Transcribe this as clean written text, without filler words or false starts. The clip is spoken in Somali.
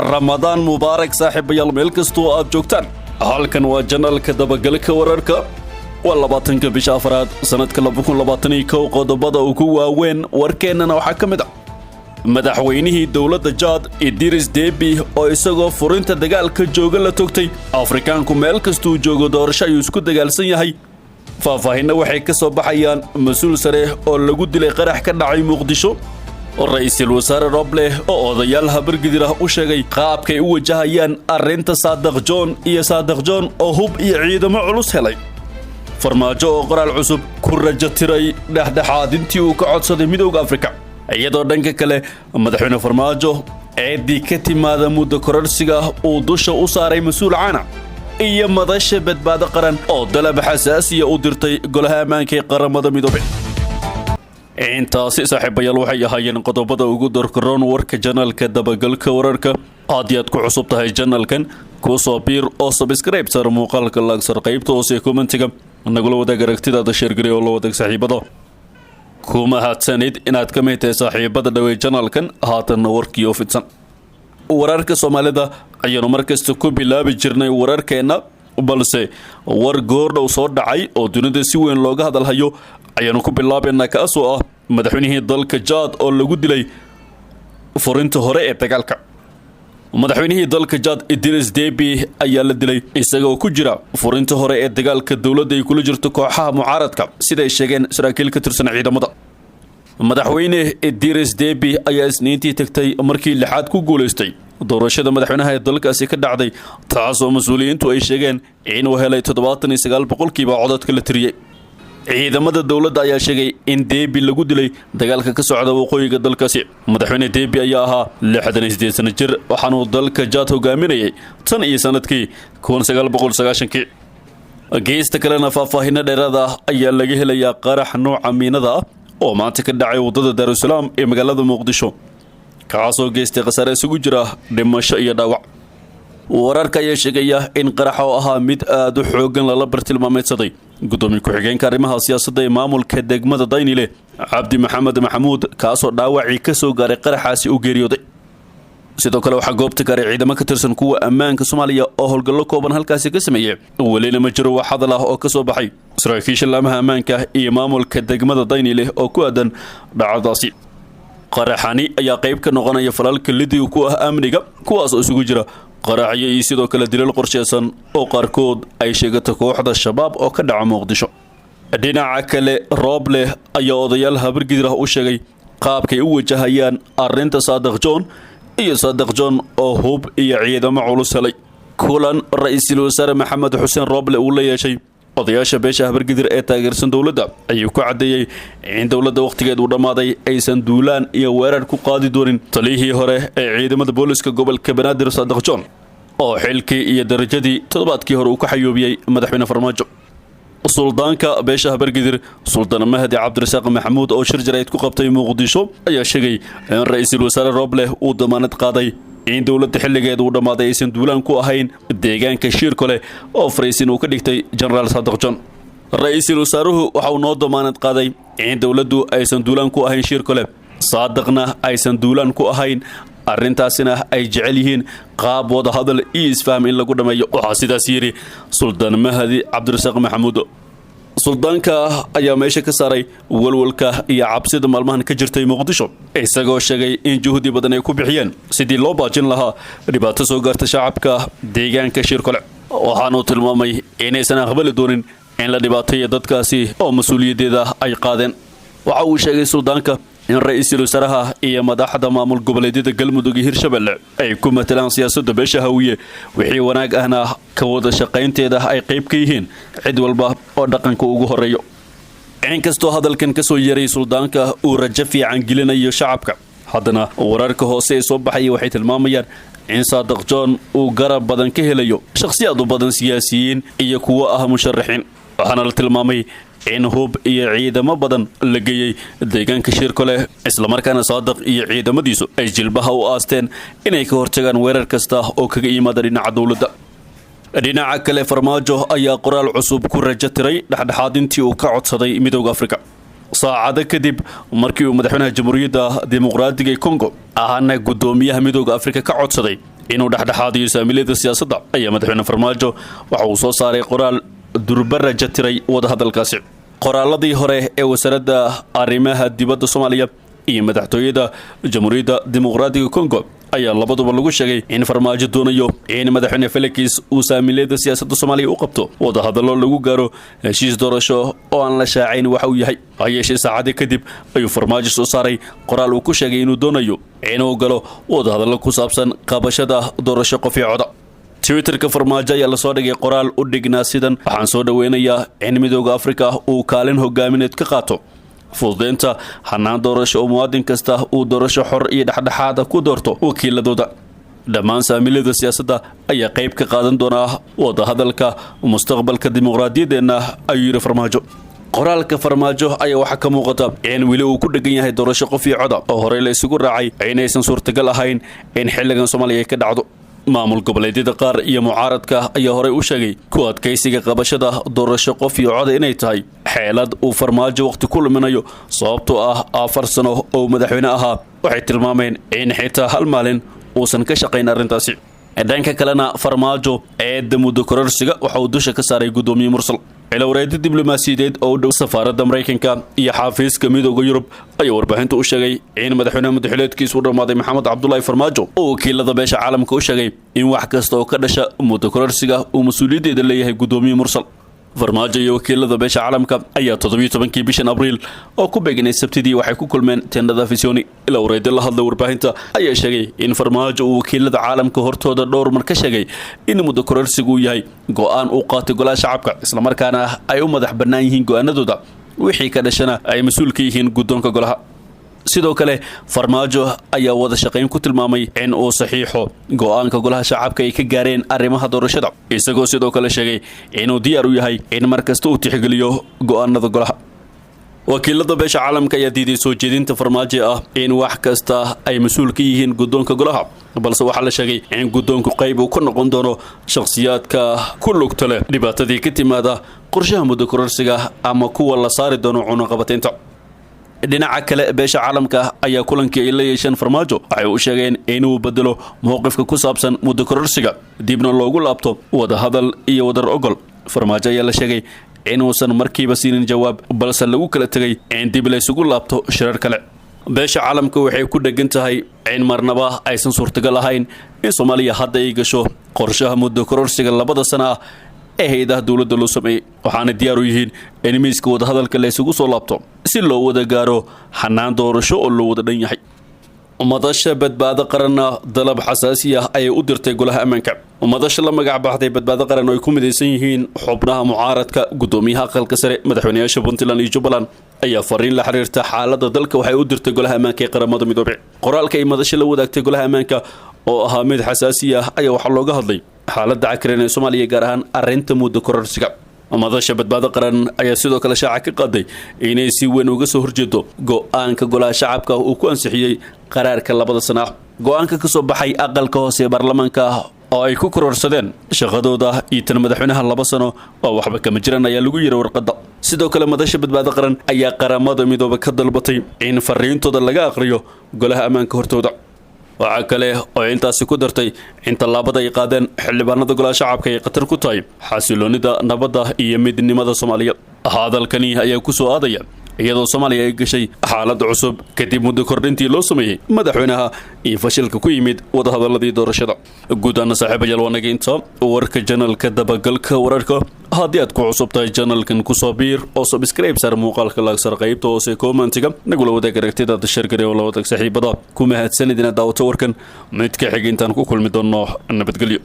Ramadaan Mubaarak saaxiibayaal meel kastoo aad joogtaan halkan waa janalka dabagalka wararka waa 20 bisha afraad sanadka 2021 qodobada ugu waaweyn warkeenana waxa kamid ah madaxweynihii dawladda Chad Idris Deby oo isagoo furinta dagaalka jooga la togtay Afrikaanku meel kastuu joogo doorasho ayuu isku dagaalsan yahay faahfaahinna waxay ka soo baxayaan mas'uul sare oo lagu dilay qarax ka dhacay Muqdisho ra'iisul wasaare Roble oo odayaal habargidir ah u sheegay qaabkay u wajahayaan arrinta Saadiq John oo hub iyo ciidamo culus helay farmaajo oo qoraal cusub ku rajo tiray dhexdhexaadintii uu ka codsaday midowga Afrika iyadoo dhanka kale madaxweyne farmaajo eedii ka timaada muddo kororsiga uu dusha u saaray mas'uul caana iyo madasha badbaado qaran oo dalab xasaasiya u dirtay golaha ammaanka ee qaramada midoobay intaasi saaxiibayaal waxay ahaayeen qodobada ugu dorkaroon warka janalka dabagalka wararka aad ku cusub tahay janalkan ku soo biir oo subscribe sar muuqaalka laagsar qaybta hoose commentiga nagula wadaag aragtidaada share gareey oo la wadaag saaxiibada kuma hadsanid inaad ka mid tahay saaxiibada dhawey janalkan haatan warkii oo fidsan wararka Soomaalida ayaan markasta ku bilaabi jirnay wararkeena balse war goordhow soo dhacay oo dunida si weyn looga hadalhayo ayaan ku bilaabeynaa kaasoo ah madaxweynihii dalka Chad oo lagu dilay furinta hore ee dagaalka madaxweynihii dalka Chad Idris Deby ayaa la dilay isagoo ku jira furinta hore ee dagaalka dawladda ay kula jirto kooxaha mucaaradka sida ay sheegeen saraakiil ka tirsan ciidamada madaxweyne Idris Deby ayaa isniintii tagtay markii lixaad ku guuleystay doorashada madaxweynaha ee dalkaasi ka dhacday taasoo mas'uuliyiintu ay sheegeen inuu helay 79% codadka la tiriyay ciidamada dawladda ayaa sheegay in Deby lagu dilay dagaalka ka socda waqooyiga dalkaasi madaxweyne Deby ayaa ahaa 68 sano jir waxaana uu dalka Chad hogaaminayay tan iyo sanadkii 1990 geesta kalena faahfaahinna dheeraad ah ayaa laga helayaa qarax nooca miinada ah oo maanta ka dhacay wadada Dar es Salaam ee magaalada Muqdisho kaasoo geystay khasaare isugu jira dhimasho iyo dhaawac wararka ayaa sheegaya in qarax oo ahaa mid aad u xoogan lala bartilmaameedsaday gudoomiye ku-xigeenka arrimaha siyaasadda ee maamulka degmada Daynile Cabdi Maxamed Maxamuud kaasoo dhaawacii ka soo gaaray qaraxaasi u geeriyooday sidoo kale waxa goobta gaaray ciidamo ka tirsan kuwa ammaanka Soomaaliya oo howlgallo kooban halkaasi ka sameeyay walina ma jiro wax hadal ah oo ka soo baxay saraakiisha laamaha ammaanka iyo maamulka degmada Daynile oo ku aadan dhacdaasi qaraxani ayaa qayb ka noqonaya falalka lidii ku ah amniga kuwaas oo isugu jira qaraxyo iyo sidoo kale dilal qorsheysan oo qaarkood ay sheegato kooxda shabaab oo ka dhaca Muqdisho dhinaca kale Roble ayaa odayaal habargidir ah u sheegay qaabkay u wajahayaan arrinta Saadiq John oo hub iyo ciidamo culus helay kulan ra'iisul wasaare Maxamed Xuseen Roble uu la yeeshay odayaasha beesha habargidir ee taageersan dawladda ayuu ku cadeeyay in dawladda waqtigeedu dhamaaday aysan duulaan iyo weerar ku qaadi doonin taliyihii hore ee ciidamada booliska gobolka Banaadir Saadiq John oo xilkii iyo darajadii toddobaadkii hore uu ka xayuubiyay madaxweyne farmaajo suldaanka beesha habargidir Sultaan Mahdi Cabdirasaaq Maxamuud oo shir jarayd ku qabtay Muqdisho ayaa sheegay in ra'iisul wasaare Roble uu damaanad qaaday in dawladda xilligeedu uu dhamaaday aysan duulaan ku ahayn deegaanka Shirkole oo Fariisin uu ka dhigtay General Saadiq John ra'iisul wasaaruhu waxa uu noo damaanad qaaday in dawladdu aysan duulaan ku ahayn Shirkole Saadiqna aysan duulaan ku ahayn arrintaasina ay jecel yihiin qaab wada hadal iyo isfaham in lagu dhameeyo waxa sidaas yiri Sultaan Mahdi Cabdirasaaq Maxamuud suldaanka ayaa meesha ka saaray walwalka iyo cabsida maalmahan ka jirtay Muqdisho isagoo sheegay in juhdi badan ay ku bixiyeen sidii loo baajin lahaa dhibaato soo gaarta shacabka deegaanka Shirkole waxaanu tilmaamay inaysan aqbali doonin in la dhibaateeyo dadkaasi oo mas'uuliyadeeda ay qaadeen waxa uu sheegay suldaanka in ra'iisul wasaaraha iyo madaxda maamul goboleedyada Galmudug iyo Hirshabelle ay ku matalaan siyaasadda beesha hawiye wixii wanaag ahna ka wada shaqaynteeda ay qayb ka yihiin cid walba oo dhaqanka ugu horeeyo inkastoo hadalkan ka soo yeeray suldaanka uu rajo fiican gelinayo shacabka haddana wararka hoose ee soo baxay waxay tilmaamayaan in Saadiq John uu garab badan ka helayo shakhsiyaad badan siyaasiyiin iyo kuwa ah musharaxiin waxaana la tilmaamay in hub iyo ciidamo badan la geeyay deegaanka Shirkole isla markaana Saadiq iyo ciidamadiisu ay jilbaha u aasteen inay ka hortagaan weerar kasta oo kaga yimaada dhinaca dawladda dhinaca kale farmaajo ayaa qoraal cusub ku rajo tiray dhexdhexaadintii uu ka codsaday midowga Afrika saacada kadib markii uu madaxweynaha jamhuuriyadda dimuqraadiga ee Congo ahana gudoomiyaha midowga Afrika ka codsaday inuu dhexdhexaadiyo saamilada siyaasadda ayaa madaxweyne farmaajo waxa uu soo saaray qoraal durbaraja tiray wadahadalkaasi. qoraaladii hore ee wasaaradda arrimaha dibadda Soomaaliya iyo madaxtooyada Jamhuuriyadda Dimuqraadiga Kongo ayaa labaduba lagu sheegay in farmaajo doonayo in madaxweyne Felix uu saamilada siyaasadda Soomaaliya u qabto wadahadalo lagu gaaro heshiis doorasho oo aan la shaacayn waxa uu yahay. Ayeshe saacado kadib ayuu farmaajo soo saaray qoraal uu ku sheegay inuu doonayo inuu galo wadahadalo ku saabsan qabashada doorasho qof iyo cod. Twitterka farmaajo ayaa la soo dhigay qoraal u dhignaa sidan: waxaan soo dhaweynayaa in Midowga Afrika uu kaalin hogaamineed ka qaato fududeynta hanaan doorasho oo muwaadin kasta uu doorasho xor iyo dhexdhexaad ku doorto wakiiladooda. dhammaan saamilada siyaasadda ayaa qayb ka qaadan doona wadahadalka mustaqbalka dimuqraadiyadeena, ayuu yiri farmaajo. qoraalka farmaajo ayaa waxa ka muuqata in weli uu ku dhagan yahay doorasho qof iyo cod oo hore la isugu raacay inaysan suurtagal ahayn in xilligan Soomaaliya ka dhacdo. maamul goboleedyada qaar iyo mucaaradka ayaa hore u sheegay ku adkaysiga qabashada doorasho qof iyo cod inay tahay xeelad uu farmaajo waqti ku luminayo sababtoo ah 4 sano oo madaxweyne ahaa. waxay tilmaameen in xitaa hal maalin uusan ka shaqayn arrintaasi. dhanka kalena farmaajo eedda muddo kororsiga waxa uu dusha ka saaray gudoomiye mursal. cilawreed diblomaasiyadeed oo dhow safaaradda Mareykanka iyo xafiiska Midowga Yurub ayaa warbaahinta u sheegay in madaxweynaha madaxweyneedkiisu u dhamaaday Maxamed Cabdullaahi Farmaajo oo wakiilada beesha caalamka u sheegay in wax kasta oo ka dhasha muddo kororsiga uu mas'uuliyadeeda leeyahay gudoomiye mursal. farmaajo iyo wakiilada beesha caalamka ayaa 17 bishan Abriil oo ku beegnay Sabtidii waxay ku kulmeen teendhada Fisooni. cilawreed la hadlay warbaahinta ayaa sheegay in farmaajo uu wakiilada caalamka hortooda dhowr mar ka sheegay in muddo kororsigu yahay go'aan uu qaatay golaha shacabka, isla markaana ay u madax bannaan yihiin go'aanadooda wixii ka dhashana ay mas'uul ka yihiin guddoonka golaha. sidoo kale farmaajo ayaa wada shaqayn ku tilmaamay in uu saxiixo go'aanka golaha shacabka ay ka gaareen arrimaha doorashada, isagoo sidoo kale sheegay inuu diyaar u yahay in markasta uu tixgeliyo go'aanada golaha. wakiilada beesha caalamka ayaa diiday soo jeedinta farmaajo ah in wax kasta ay mas'uul ka yihiin guddoonka golaha, balse waxaa la sheegay in guddoonku qayb uu ka noqon doono shakhsiyaadka ku lugta leh dhibaatadii ka timaada qorshaha muddo kororsiga ama kuwa la saari doono cunaqabataynta. dhinaca kale beesha caalamka ayaa kulankii ay la yeesheen farmaajo waxay u sheegeen inuu bedelo mowqifka ku saabsan muddo kororsiga, dibna loogu laabto wadahadal iyo wadar ogol. farmaajo ayaa la sheegay inuusan markiiba siinin jawaab, balse lagu kala tegay in dib la isugu laabto shirar kale. beesha caalamka waxay ku dhagan tahay in marnaba aysan suurtagal ahayn in Soomaaliya hadda ay gasho qorshaha muddo kororsiga 2 sano ah ee hay'adaha dawladda loo sameeyay, waxaana diyaar u yihiin in miiska wadahadalka la isugu soo laabto si loo wada gaaro hanaan doorasho oo loo wada dhan yahay. madasha badbaado qaran dalab xasaasi ah ayay u dirtay golaha ammaanka. madasha la magac baxday badbaado qaran oo ay ku midaysan yihiin xubnaha mucaaradka, gudoomiyaha aqalka sare, madaxweynayaasha Puntland iyo Jubbaland ayaa fariin la xiriirta xaaladda dalka waxay u dirtay golaha ammaanka ee qaramada midoobay. qoraalka ay madasha la wadaagtay golaha ammaanka oo ahaa mid xasaasi ah ayaa waxaa looga hadlay xaaladda cakran ee Soomaaliya, gaar ahaan arrinta muddo kororsiga. madasha badbaado qaran ayaa sidoo kale shaaca ka qaaday inay si weyn uga soo horjeedo go'aanka golaha shacabka uu ku ansixiyay qaraarka 2 sano ah. go'aanka ka soo baxay aqalka hoose ee baarlamaanka oo ay ku kororsadeen shaqadooda iyo tan madaxweynaha 2 sano oo waxba kama jiraan ayaa lagu yiri warqadda. sidoo kale madasha badbaado qaran ayaa qaramada midoobay ka dalbatay in fariintooda laga aqriyo golaha ammaanka hortooda. waxa kale oo intaasi ku dartay in tallaabada ay qaadeen xildhibaanada golaha shacabka ay qatar ku tahay xasiloonida nabadda iyo midnimada Soomaaliya. hadalkani ayaa ku soo aadaya iyadoo Soomaaliya ay gashay xaalad cusub kadib muddo kordhintii loo sameeyay madaxweynaha iyo fashilka ku yimid wadahadaladii doorashada. guudana saaxiibayaal wanaga inta warka janalka dabagalka wararka. haddii aad ku cusub tahay janalkan ku soo biir oo subscribe sar muuqaalka laag sar qaybta hoose commentiga nagula wadaag aragtidaada share gareey oo la wadaag saaxiibada ku mahadsanidina daawata warkan mid ka xigeentan ku kulmi doono nabadgelyo.